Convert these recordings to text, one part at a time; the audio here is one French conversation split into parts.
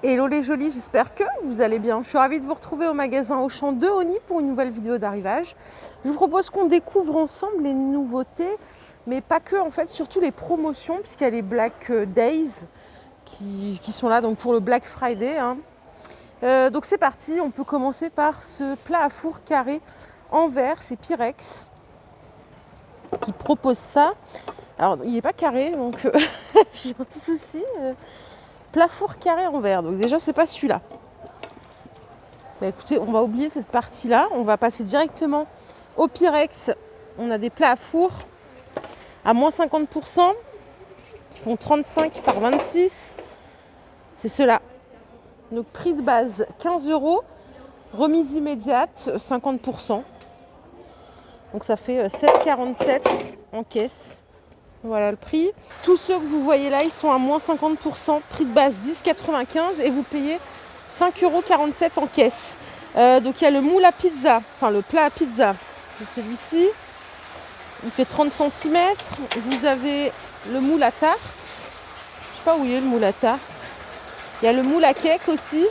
Hello les jolis, j'espère que vous allez bien. Je suis ravie de vous retrouver au magasin Auchan de Osny pour une nouvelle vidéo d'arrivage. Je vous propose qu'on découvre ensemble les nouveautés, mais pas que en fait, surtout les promotions, puisqu'il y a les Black Days qui sont là donc pour le Black Friday. Donc c'est parti, on peut commencer par ce plat à four carré en verre, c'est Pyrex qui propose ça. Alors il n'est pas carré, donc j'ai un souci. Plat four carré en verre, donc déjà c'est pas celui-là. Bah, écoutez, on va oublier cette partie-là, on va passer directement au Pyrex. On a des plats à four à moins 50%, qui font 35 par 26. C'est ceux-là. Donc prix de base 15 €, remise immédiate 50%. Donc ça fait 7,47 € en caisse. Voilà le prix. Tous ceux que vous voyez là, ils sont à moins 50%, prix de base 10,95 € et vous payez 5,47 € en caisse. Donc il y a le moule à pizza, enfin le plat à pizza, celui-ci, il fait 30 cm. Vous avez le moule à tarte, je sais pas où il est le moule à tarte. Il y a le moule à cake aussi.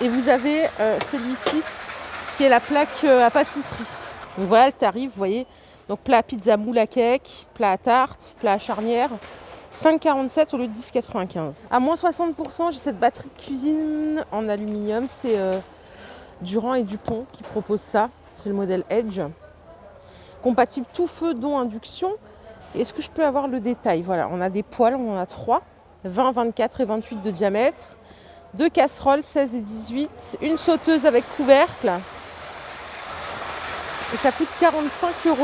Et vous avez celui-ci qui est la plaque à pâtisserie. Donc voilà le tarif, vous voyez. Donc plat à pizza, moule à cake, plat à tarte, plat à charnière. 5,47 € au lieu de 10,95 €. À moins 60%, j'ai cette batterie de cuisine en aluminium. C'est Durand et Dupont qui proposent ça. C'est le modèle Edge. Compatible tout feu, dont induction. Est-ce que je peux avoir le détail? Voilà, on a des poêles, on en a 3. 20, 24 et 28 de diamètre. 2 casseroles, 16 et 18. Une sauteuse avec couvercle. Et ça coûte 45 €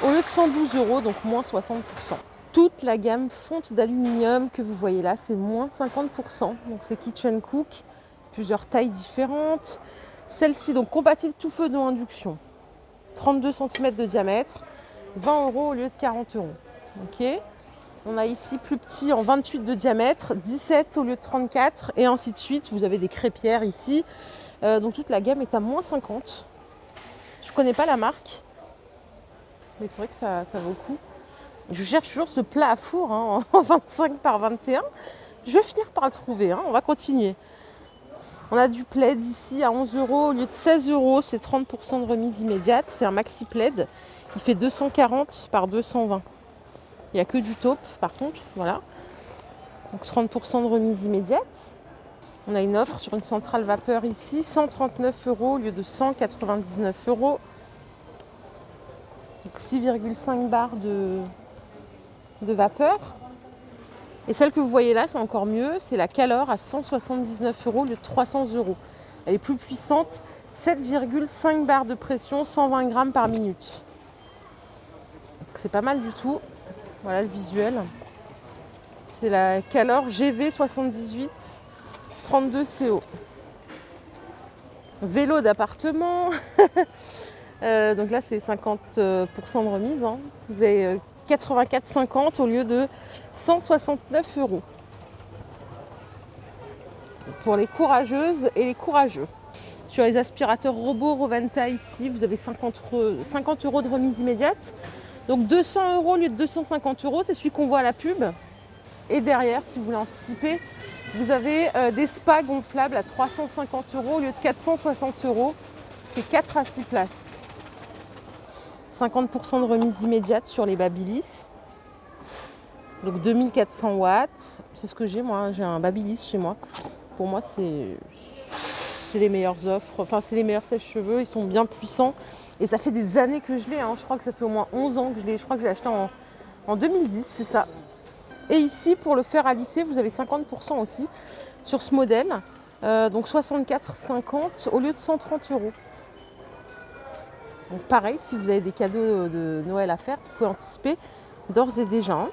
au lieu de 112 €, donc moins 60%. Toute la gamme fonte d'aluminium que vous voyez là, c'est moins 50%. Donc c'est Kitchen Cook, plusieurs tailles différentes. Celle-ci, donc compatible tout feu non induction. 32 cm de diamètre, 20 € au lieu de 40 €. Ok. On a ici plus petit en 28 de diamètre, 17 au lieu de 34, et ainsi de suite. Vous avez des crêpières ici. Donc toute la gamme est à moins 50. Je ne connais pas la marque, mais c'est vrai que ça vaut le coup. Je cherche toujours ce plat à four en 25 par 21. Je vais finir par le trouver, on va continuer. On a du plaid ici à 11 € au lieu de 16 €, c'est 30% de remise immédiate. C'est un maxi plaid, il fait 240 par 220. Il n'y a que du taupe par contre, voilà. Donc 30% de remise immédiate. On a une offre sur une centrale vapeur ici, 139 € au lieu de 199 €. Donc 6,5 bars de vapeur. Et celle que vous voyez là, c'est encore mieux, c'est la Calor à 179 € au lieu de 300 €. Elle est plus puissante, 7,5 bars de pression, 120 grammes par minute. Donc c'est pas mal du tout. Voilà le visuel. C'est la Calor GV78 32 CO. Vélo d'appartement. Donc là c'est 50% de remise. Vous avez 84,50 au lieu de 169 €. Pour les courageuses et les courageux. Sur les aspirateurs robots Roventa ici, vous avez 50 € de remise immédiate. Donc 200 € au lieu de 250 €, c'est celui qu'on voit à la pub. Et derrière, si vous voulez anticiper, vous avez des spas gonflables à 350 € au lieu de 460 €. C'est 4 à 6 places. 50% de remise immédiate sur les Babyliss. Donc 2400 watts. C'est ce que j'ai moi, j'ai un Babyliss chez moi. Pour moi, c'est les meilleures offres. Enfin, c'est les meilleurs sèche-cheveux. Ils sont bien puissants. Et ça fait des années que je l'ai. Je crois que ça fait au moins 11 ans que je l'ai. Je crois que je l'ai acheté en 2010, c'est ça. Et ici, pour le fer à lisser, vous avez 50% aussi sur ce modèle. Donc 64,50 au lieu de 130 €. Donc pareil, si vous avez des cadeaux de Noël à faire, vous pouvez anticiper d'ores et déjà.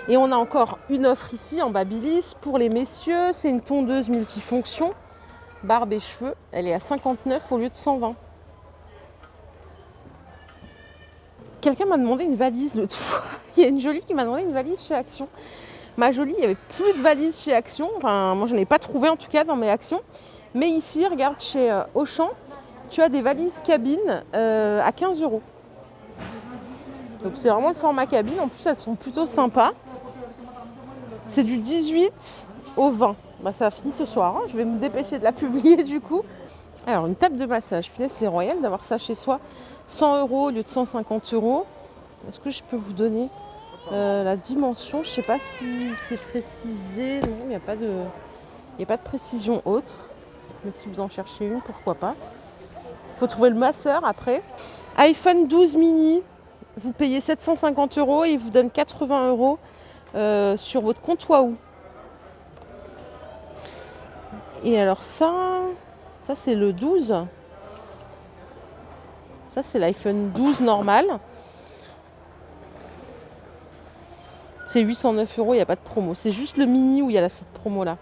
Et on a encore une offre ici en Babyliss pour les messieurs. C'est une tondeuse multifonction, barbe et cheveux. Elle est à 59 au lieu de 120. Quelqu'un m'a demandé une valise l'autre fois. Il y a une jolie qui m'a demandé une valise chez Action. Ma jolie, il n'y avait plus de valise chez Action. Enfin, moi, je n'en ai pas trouvé en tout cas dans mes Actions. Mais ici, regarde, chez Auchan, tu as des valises cabine à 15 €. Donc c'est vraiment le format cabine. En plus, elles sont plutôt sympas. C'est du 18 au 20. Bah, ça a fini ce soir, hein. Je vais me dépêcher de la publier du coup. Alors, une table de massage. Punaise, c'est royal d'avoir ça chez soi. 100 € au lieu de 150 €. Est-ce que je peux vous donner la dimension? Je ne sais pas si c'est précisé. Non, il n'y a pas de précision autre. Mais si vous en cherchez une, pourquoi pas. Il faut trouver le masseur après. iPhone 12 mini, vous payez 750 € et il vous donne 80 € sur votre compte Wahoo. Et alors ça c'est le 12. Ça c'est l'iPhone 12 normal. C'est 809 €, il n'y a pas de promo. C'est juste le mini où il y a cette promo là.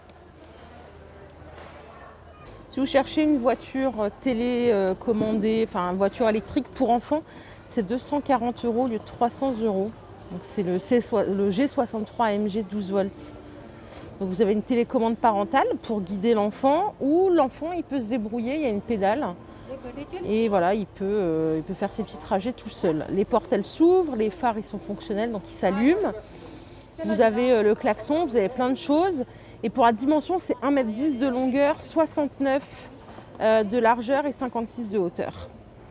Si vous cherchez une voiture télécommandée, enfin une voiture électrique pour enfants, c'est 240 € au lieu de 300 €. Donc c'est le G63 AMG 12 volts. Donc vous avez une télécommande parentale pour guider l'enfant, ou l'enfant il peut se débrouiller, il y a une pédale. Et voilà, il peut faire ses petits trajets tout seul. Les portes elles s'ouvrent, les phares ils sont fonctionnels, donc ils s'allument. Vous avez le klaxon, vous avez plein de choses. Et pour la dimension, c'est 1,10 m de longueur, 69 de largeur et 56 de hauteur.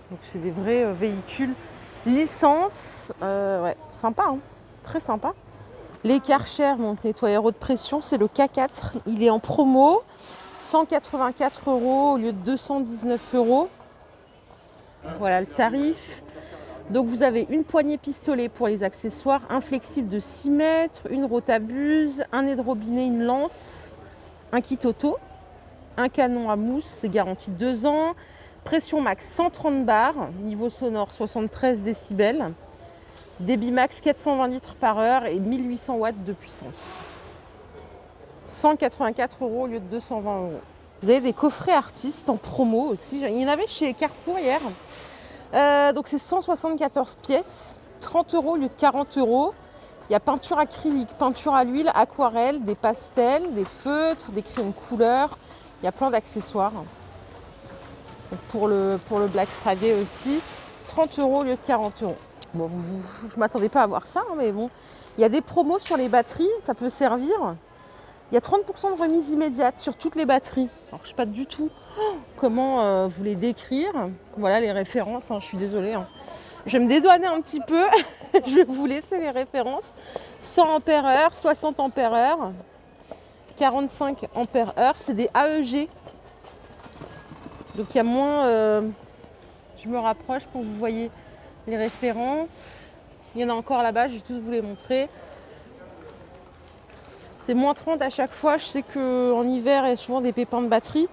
Donc c'est des vrais véhicules licence. Ouais, sympa, hein, très sympa. Les Karcher, donc nettoyeur haute pression, c'est le K4. Il est en promo, 184 € au lieu de 219 €. Voilà le tarif. Donc vous avez une poignée pistolet pour les accessoires, un flexible de 6 mètres, une rotabuse, un nez de robinet, une lance, un kit auto, un canon à mousse, c'est garanti 2 ans, pression max 130 bars, niveau sonore 73 décibels, débit max 420 litres par heure et 1800 watts de puissance. 184 € au lieu de 220 €. Vous avez des coffrets artistes en promo aussi, il y en avait chez Carrefour hier. Donc c'est 174 pièces, 30 € au lieu de 40 €. Il y a peinture acrylique, peinture à l'huile, aquarelle, des pastels, des feutres, des crayons de couleur. Il y a plein d'accessoires. Donc pour le Black Friday aussi, 30 € au lieu de 40 €. Bon, je ne m'attendais pas à voir ça, hein, mais bon. Il y a des promos sur les batteries, ça peut servir. Il y a 30% de remise immédiate sur toutes les batteries. Alors je ne sais pas du tout comment vous les décrire. Voilà les références, hein, je suis désolée. Hein. Je vais me dédouaner un petit peu. Je vais vous laisser les références. 100 ampères-heure, 60 ampères-heure, 45 ampères-heure. C'est des AEG. Donc il y a moins... je me rapproche pour que vous voyez les références. Il y en a encore là-bas, je vais tous vous les montrer. C'est moins 30 à chaque fois. Je sais qu'en hiver, il y a souvent des pépins de batterie.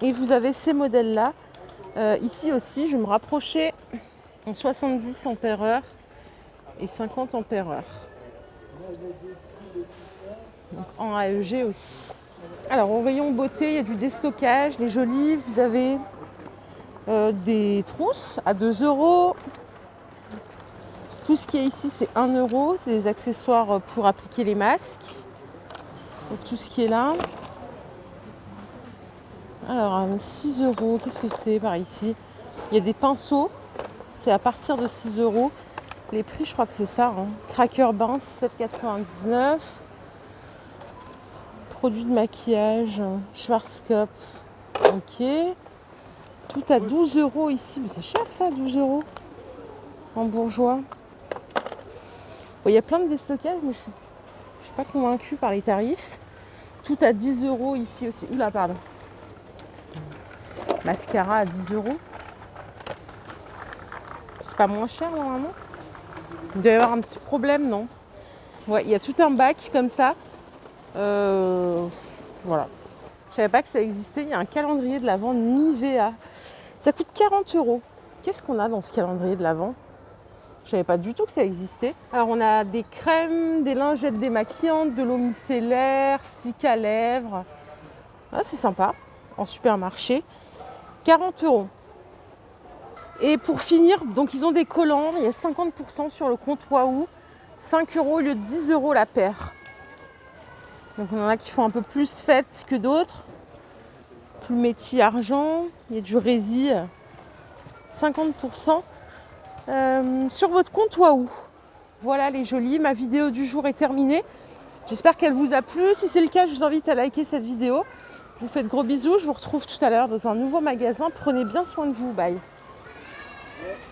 Et vous avez ces modèles-là. Ici aussi, je vais me rapprocher en 70 ampères-heure et 50 ampères-heure. Donc en AEG aussi. Alors, au rayon beauté, il y a du déstockage, les jolies. Vous avez des trousses à 2 €. Tout ce qui est ici, c'est 1 €. C'est des accessoires pour appliquer les masques. Donc tout ce qui est là. Alors 6 €, qu'est-ce que c'est par ici? Il y a des pinceaux, c'est à partir de 6 €. Les prix, je crois que c'est ça. Hein. Cracker Bain, c'est 7,99 €. Produits de maquillage, Schwarzkopf, ok. Tout à 12 € ici, mais c'est cher ça, 12 € en bourgeois. Bon, il y a plein de déstockages, mais je suis pas convaincue par les tarifs. Tout à 10 € ici aussi. Oula, pardon. Mascara à 10 €. C'est pas moins cher normalement. Il doit y avoir un petit problème, non? Ouais, il y a tout un bac comme ça. Voilà. Je savais pas que ça existait. Il y a un calendrier de l'Avent Nivea. Ça coûte 40 €. Qu'est-ce qu'on a dans ce calendrier de l'Avent? Je savais pas du tout que ça existait. Alors on a des crèmes, des lingettes démaquillantes, de l'eau micellaire, stick à lèvres. Ah, c'est sympa. En supermarché. 40 €. Et pour finir, donc ils ont des collants. Il y a 50% sur le compte Wahoo. 5 € au lieu de 10 € la paire. Donc on en a qui font un peu plus fête que d'autres. Plus métier argent. Il y a du rési. 50%. Sur votre compte Wahoo. Voilà les jolies, ma vidéo du jour est terminée. J'espère qu'elle vous a plu. Si c'est le cas, je vous invite à liker cette vidéo. Je vous fais de gros bisous. Je vous retrouve tout à l'heure dans un nouveau magasin. Prenez bien soin de vous. Bye.